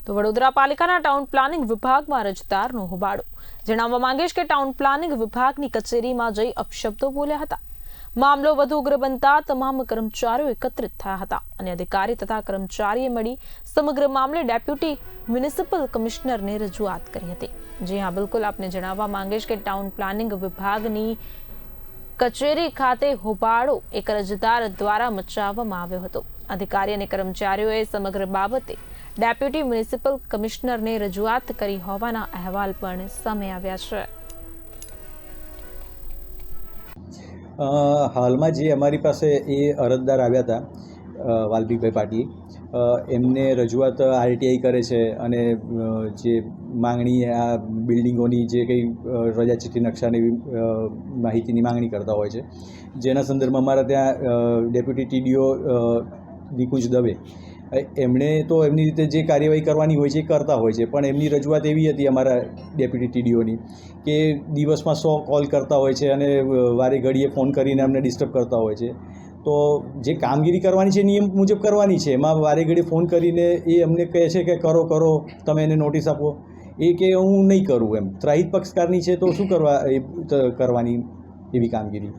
તો વડોદરા પાલિકાના town planning વિભાગમાં અરજદારનો હોબાળો। જણાવવા માંગીશ કે ટાઉન પ્લાનિંગ વિભાગની કચેરીમાં જઈ અપશબ્દો બોલ્યા હતા। મામલો વધુ ઉગ્ર બનતા તમામ કર્મચારીઓ એકત્રિત થયા હતા અને અધિકારી તથા કર્મચારીએ મળી સમગ્ર મામલે ડેપ્યુટી મ્યુનિસિપલ કમિશનરને રજૂઆત કરી હતી। જી હા, બિલકુલ આપને જણાવવા માંગીશ કે ટાઉન પ્લાનિંગ વિભાગની કચેરી ખાતે હોબાળો એક અરજદાર દ્વારા મચાવવામાં આવ્યો હતો। અધિકારી અને કર્મચારીઓએ સમગ્ર બાબતે ડેપ્યુટી મ્યુનિસિપલ કમિશનરને રજૂઆત કરી હોવાના અહેવાલ પણ સામે આવ્યા છે। હાલમાં જે અમારી પાસે એ અરજદાર આવ્યા હતા વાલ્મિકભાઈ પાટીલ, એમને રજૂઆત આરટીઆઈ કરે છે અને જે માંગણી આ બિલ્ડિંગોની જે કંઈ રજા ચિઠ્ઠી નકશાની માહિતીની માંગણી કરતા હોય છે, જેના સંદર્ભમાં અમારા ત્યાં ડેપ્યુટી ટીડીઓ નિકુંજ દવે એમણે તો એમની રીતે જે કાર્યવાહી કરવાની હોય છે એ કરતા હોય છે, પણ એમની રજૂઆત એવી હતી અમારા ડેપ્યુટી ટીડીઓની કે દિવસમાં 100 કોલ કરતા હોય છે અને વારે ઘડીએ ફોન કરીને અમને ડિસ્ટર્બ કરતા હોય છે। તો જે કામગીરી કરવાની છે નિયમ મુજબ કરવાની છે, એમાં વારે ઘડી ફોન કરીને એ અમને કહે છે કે કરો તમે એને નોટિસ આપો, એ કે હું નહીં કરું, એમ ત્રાહિત પક્ષકારની છે તો શું કરવાની એવી કામગીરી।